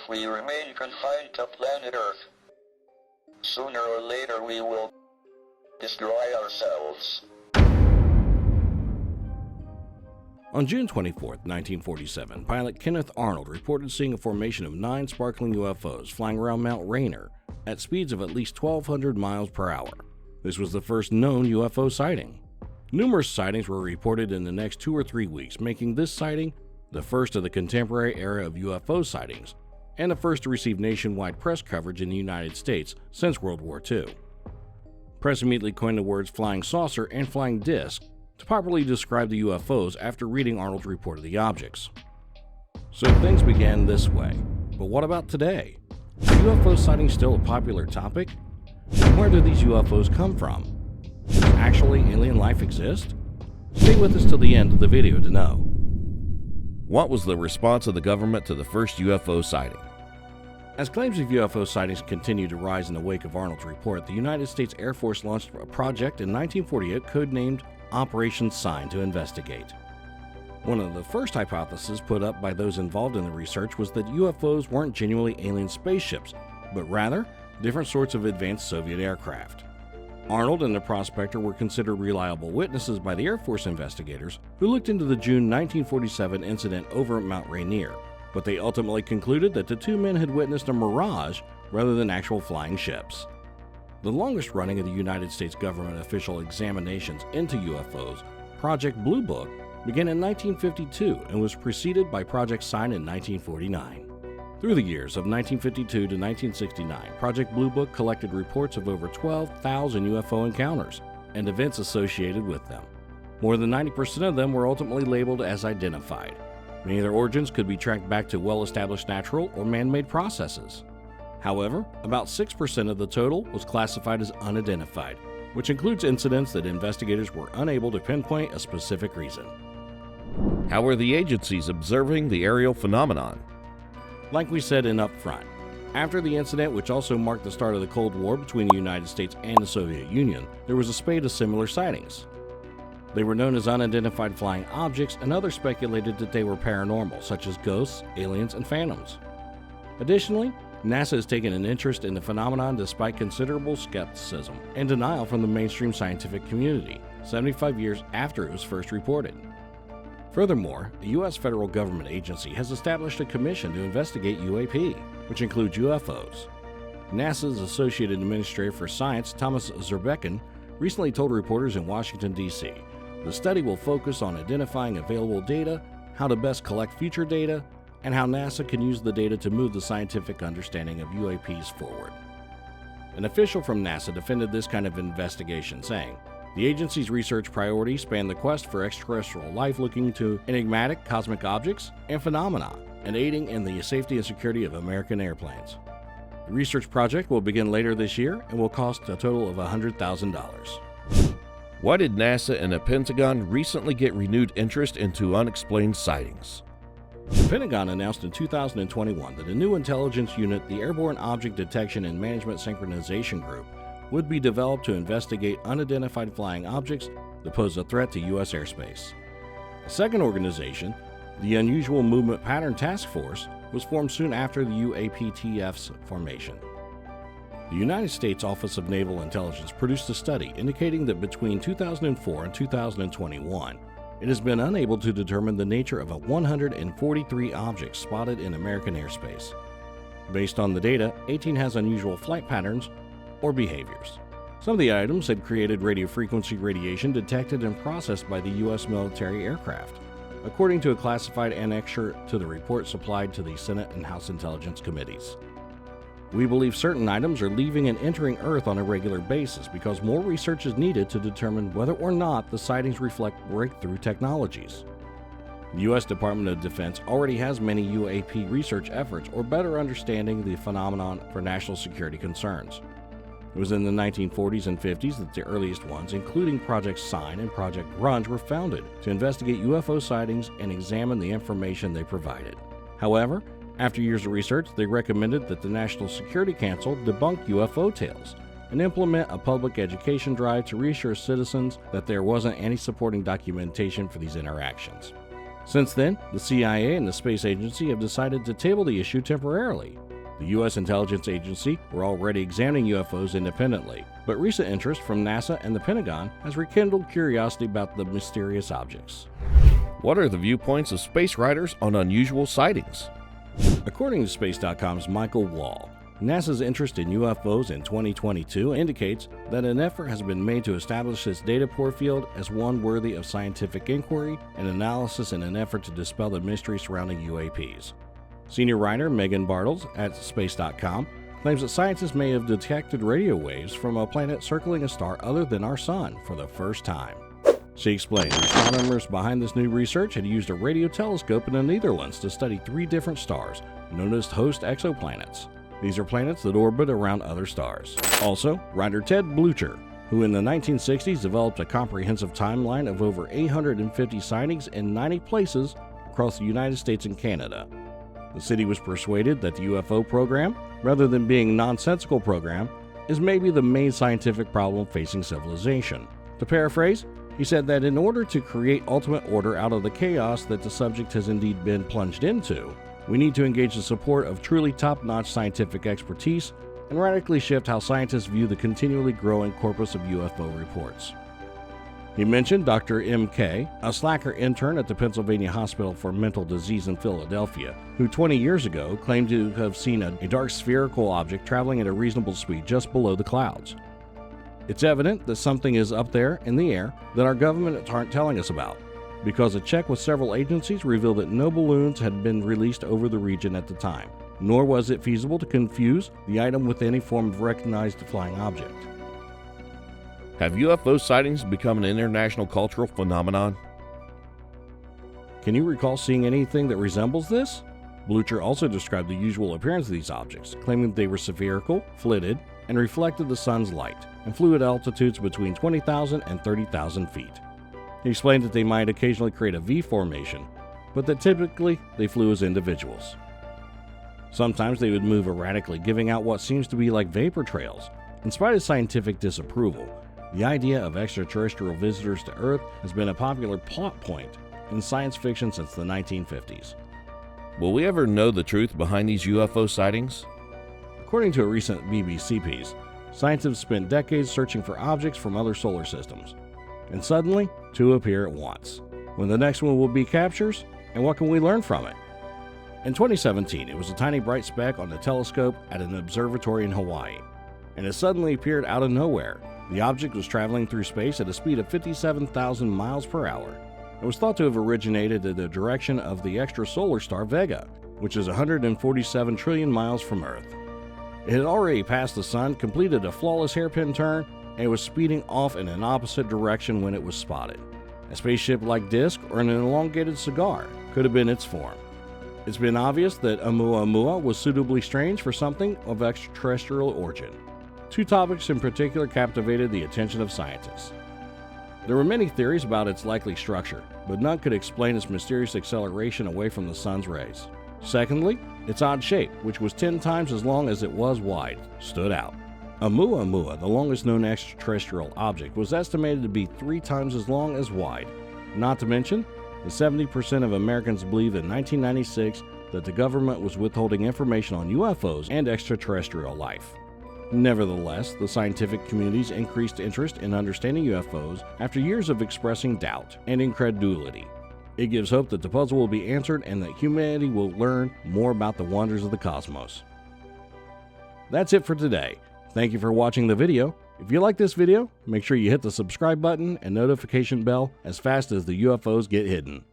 if we remain confined to planet Earth. Sooner or later we will destroy ourselves. On June 24, 1947, pilot Kenneth Arnold reported seeing a formation of 9 sparkling UFOs flying around Mount Rainier at speeds of at least 1,200 miles per hour. This was the first known UFO sighting. Numerous sightings were reported in the next 2 or 3 weeks, making this sighting the first of the contemporary era of UFO sightings, and the first to receive nationwide press coverage in the United States since World War II. Press immediately coined the words flying saucer and flying disc to properly describe the UFOs after reading Arnold's report of the objects. So things began this way. But what about today? Are UFO sightings still a popular topic? And where do these UFOs come from? Does actually alien life exist? Stay with us till the end of the video to know. What was the response of the government to the first UFO sighting? As claims of UFO sightings continued to rise in the wake of Arnold's report, the United States Air Force launched a project in 1948 codenamed Operation Sign to investigate. One of the first hypotheses put up by those involved in the research was that UFOs weren't genuinely alien spaceships, but rather different sorts of advanced Soviet aircraft. Arnold and the prospector were considered reliable witnesses by the Air Force investigators who looked into the June 1947 incident over Mount Rainier, but they ultimately concluded that the two men had witnessed a mirage rather than actual flying ships. The longest running of the United States government official examinations into UFOs, Project Blue Book, began in 1952 and was preceded by Project Sign in 1949. Through the years of 1952 to 1969, Project Blue Book collected reports of over 12,000 UFO encounters and events associated with them. More than 90% of them were ultimately labeled as identified. Many of their origins could be tracked back to well-established natural or man-made processes. However, about 6% of the total was classified as unidentified, which includes incidents that investigators were unable to pinpoint a specific reason. How are the agencies observing the aerial phenomenon? Like we said in upfront, after the incident, which also marked the start of the Cold War between the United States and the Soviet Union, there was a spate of similar sightings. They were known as unidentified flying objects, and others speculated that they were paranormal, such as ghosts, aliens, and phantoms. Additionally, NASA has taken an interest in the phenomenon despite considerable skepticism and denial from the mainstream scientific community, 75 years after it was first reported. Furthermore, a U.S. federal government agency has established a commission to investigate UAP, which includes UFOs. NASA's Associate Administrator for Science, Thomas Zurbuchen, recently told reporters in Washington, D.C., the study will focus on identifying available data, how to best collect future data, and how NASA can use the data to move the scientific understanding of UAPs forward. An official from NASA defended this kind of investigation, saying, "The agency's research priorities span the quest for extraterrestrial life looking into enigmatic cosmic objects and phenomena, and aiding in the safety and security of American airplanes." The research project will begin later this year and will cost a total of $100,000. Why did NASA and the Pentagon recently get renewed interest into unexplained sightings? The Pentagon announced in 2021 that a new intelligence unit, the Airborne Object Detection and Management Synchronization Group, would be developed to investigate unidentified flying objects that pose a threat to U.S. airspace. A second organization, the Unusual Movement Pattern Task Force, was formed soon after the UAPTF's formation. The United States Office of Naval Intelligence produced a study indicating that between 2004 and 2021, it has been unable to determine the nature of 143 objects spotted in American airspace. Based on the data, 18 has unusual flight patterns or behaviors. Some of the items had created radio frequency radiation detected and processed by the U.S. military aircraft, according to a classified annexure to the report supplied to the Senate and House Intelligence Committees. We believe certain items are leaving and entering Earth on a regular basis because more research is needed to determine whether or not the sightings reflect breakthrough technologies. The U.S. Department of Defense already has many UAP research efforts or better understanding the phenomenon for national security concerns. It was in the 1940s and 50s that the earliest ones, including Project Sign and Project Grunge, were founded to investigate UFO sightings and examine the information they provided. However, after years of research, they recommended that the National Security Council debunk UFO tales and implement a public education drive to reassure citizens that there wasn't any supporting documentation for these interactions. Since then, the CIA and the Space Agency have decided to table the issue temporarily. The U.S. intelligence agency were already examining UFOs independently, but recent interest from NASA and the Pentagon has rekindled curiosity about the mysterious objects. What are the viewpoints of space writers on unusual sightings? According to Space.com's Michael Wall, NASA's interest in UFOs in 2022 indicates that an effort has been made to establish this data pore field as one worthy of scientific inquiry and analysis in an effort to dispel the mystery surrounding UAPs. Senior writer Megan Bartels at Space.com claims that scientists may have detected radio waves from a planet circling a star other than our Sun for the first time. She explained the astronomers behind this new research had used a radio telescope in the Netherlands to study 3 different stars, known as host exoplanets. These are planets that orbit around other stars. Also, writer Ted Blucher, who in the 1960s developed a comprehensive timeline of over 850 sightings in 90 places across the United States and Canada. The city was persuaded that the UFO program, rather than being a nonsensical program, is maybe the main scientific problem facing civilization. To paraphrase, he said that in order to create ultimate order out of the chaos that the subject has indeed been plunged into, we need to engage the support of truly top-notch scientific expertise and radically shift how scientists view the continually growing corpus of UFO reports. He mentioned Dr. M.K., a slacker intern at the Pennsylvania Hospital for Mental Disease in Philadelphia, who 20 years ago claimed to have seen a dark spherical object traveling at a reasonable speed just below the clouds. It's evident that something is up there in the air that our governments aren't telling us about, because a check with several agencies revealed that no balloons had been released over the region at the time, nor was it feasible to confuse the item with any form of recognized flying object. Have UFO sightings become an international cultural phenomenon? Can you recall seeing anything that resembles this? Blucher also described the usual appearance of these objects, claiming that they were spherical, flitted, and reflected the sun's light, and flew at altitudes between 20,000 and 30,000 feet. He explained that they might occasionally create a V formation, but that typically they flew as individuals. Sometimes they would move erratically, giving out what seems to be like vapor trails. In spite of scientific disapproval, the idea of extraterrestrial visitors to Earth has been a popular plot point in science fiction since the 1950s. Will we ever know the truth behind these UFO sightings? According to a recent BBC piece, scientists spent decades searching for objects from other solar systems, and suddenly 2 appear at once. When the next one will be captures, and what can we learn from it? In 2017, it was a tiny bright speck on the telescope at an observatory in Hawaii, and it suddenly appeared out of nowhere. The object was traveling through space at a speed of 57,000 miles per hour. It was thought to have originated in the direction of the extrasolar star Vega, which is 147 trillion miles from Earth. It had already passed the Sun, completed a flawless hairpin turn, and it was speeding off in an opposite direction when it was spotted. A spaceship-like disk or an elongated cigar could have been its form. It's been obvious that Oumuamua was suitably strange for something of extraterrestrial origin. 2 topics in particular captivated the attention of scientists. There were many theories about its likely structure, but none could explain its mysterious acceleration away from the sun's rays. Secondly, its odd shape, which was 10 times as long as it was wide, stood out. Oumuamua, the longest known extraterrestrial object, was estimated to be 3 times as long as wide. Not to mention, the 70% of Americans believed in 1996 that the government was withholding information on UFOs and extraterrestrial life. Nevertheless, the scientific community's increased interest in understanding UFOs after years of expressing doubt and incredulity. It gives hope that the puzzle will be answered and that humanity will learn more about the wonders of the cosmos. That's it for today. Thank you for watching the video. If you like this video, make sure you hit the subscribe button and notification bell as fast as the UFOs get hidden.